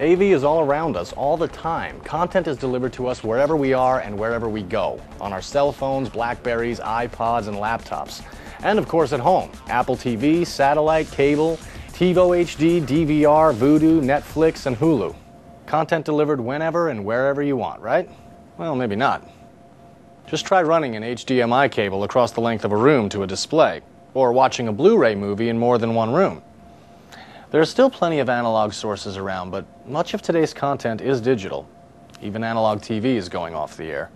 AV is all around us all the time. Content is delivered to us wherever we are and wherever we go, on our cell phones, Blackberries, iPods, and laptops. And of course at home, Apple TV, satellite, cable, TiVo HD, DVR, Vudu, Netflix, and Hulu. Content delivered whenever and wherever you want, right? Well, maybe not. Just try running an HDMI cable across the length of a room to a display, or watching a Blu-ray movie in more than one room. There are still plenty of analog sources around, but much of today's content is digital. Even analog TV is going off the air.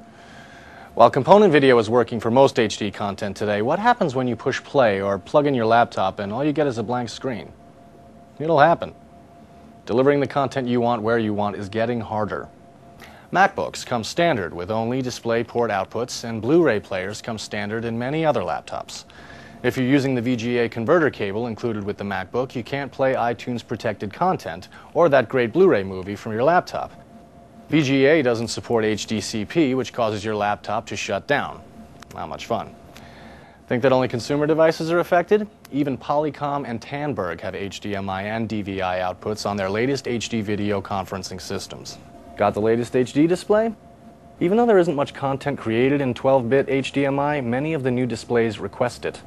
While component video is working for most HD content today, what happens when you push play or plug in your laptop and all you get is a blank screen? It'll happen. Delivering the content you want where you want is getting harder. MacBooks come standard with only DisplayPort outputs, and Blu-ray players come standard in many other laptops. If you're using the VGA converter cable included with the MacBook, you can't play iTunes protected content or that great Blu-ray movie from your laptop. VGA doesn't support HDCP, which causes your laptop to shut down. Not much fun. Think that only consumer devices are affected? Even Polycom and Tandberg have HDMI and DVI outputs on their latest HD video conferencing systems. Got the latest HD display? Even though there isn't much content created in 12-bit HDMI, many of the new displays request it.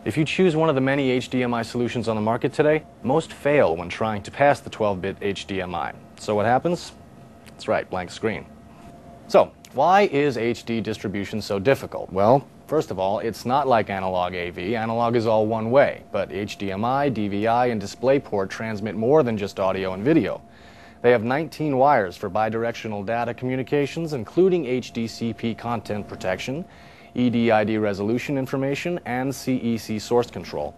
If you choose one of the many HDMI solutions on the market today, most fail when trying to pass the 12-bit HDMI. So what happens? That's right, blank screen. So, why is HD distribution so difficult? Well, first of all, it's not like analog AV. Analog is all one way, but HDMI, DVI, and DisplayPort transmit more than just audio and video. They have 19 wires for bidirectional data communications, including HDCP content protection, EDID resolution information, and CEC source control.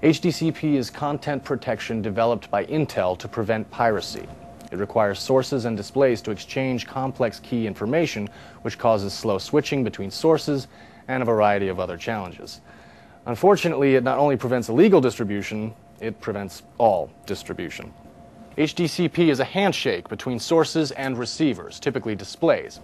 HDCP is content protection developed by Intel to prevent piracy. It requires sources and displays to exchange complex key information, which causes slow switching between sources and a variety of other challenges. Unfortunately, it not only prevents illegal distribution, it prevents all distribution. HDCP is a handshake between sources and receivers, typically displays.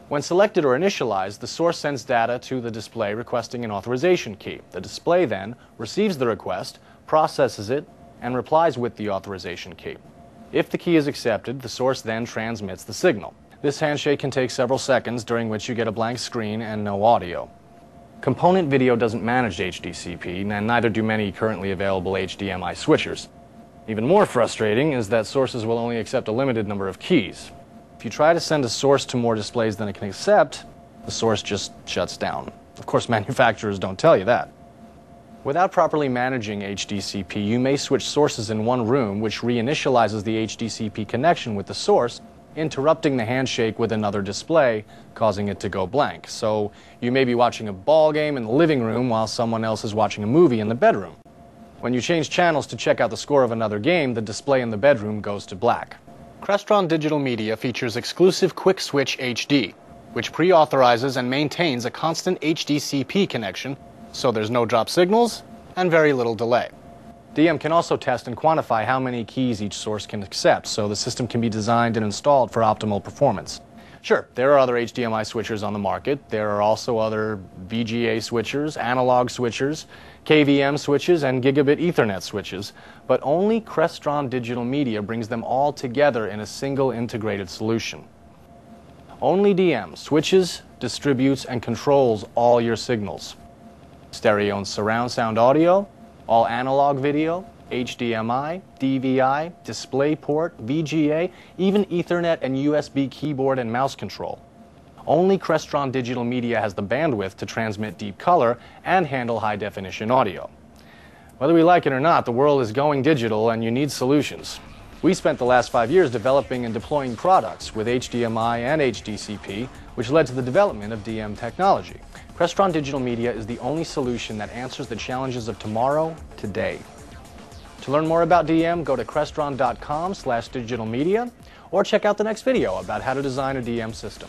When selected or initialized, the source sends data to the display requesting an authorization key. The display then receives the request, processes it, and replies with the authorization key. If the key is accepted, the source then transmits the signal. This handshake can take several seconds, during which you get a blank screen and no audio. Component video doesn't manage HDCP, and neither do many currently available HDMI switchers. Even more frustrating is that sources will only accept a limited number of keys. If you try to send a source to more displays than it can accept, the source just shuts down. Of course, manufacturers don't tell you that. Without properly managing HDCP, you may switch sources in one room, which reinitializes the HDCP connection with the source, interrupting the handshake with another display, causing it to go blank. So you may be watching a ball game in the living room while someone else is watching a movie in the bedroom. When you change channels to check out the score of another game, the display in the bedroom goes to black. Crestron Digital Media features exclusive Quick Switch HD, which pre-authorizes and maintains a constant HDCP connection, so there's no drop signals and very little delay. DM can also test and quantify how many keys each source can accept, so the system can be designed and installed for optimal performance. Sure, there are other HDMI switchers on the market. There are also other VGA switchers, analog switchers, KVM switches, and gigabit Ethernet switches, but only Crestron Digital Media brings them all together in a single integrated solution. Only DM switches, distributes, and controls all your signals. Stereo and surround sound audio, all analog video, HDMI, DVI, DisplayPort, VGA, even Ethernet and USB keyboard and mouse control. Only Crestron Digital Media has the bandwidth to transmit deep color and handle high-definition audio. Whether we like it or not, the world is going digital and you need solutions. We spent the last 5 years developing and deploying products with HDMI and HDCP, which led to the development of DM technology. Crestron Digital Media is the only solution that answers the challenges of tomorrow, today. To learn more about DM, go to crestron.com/digitalmedia or check out the next video about how to design a DM system.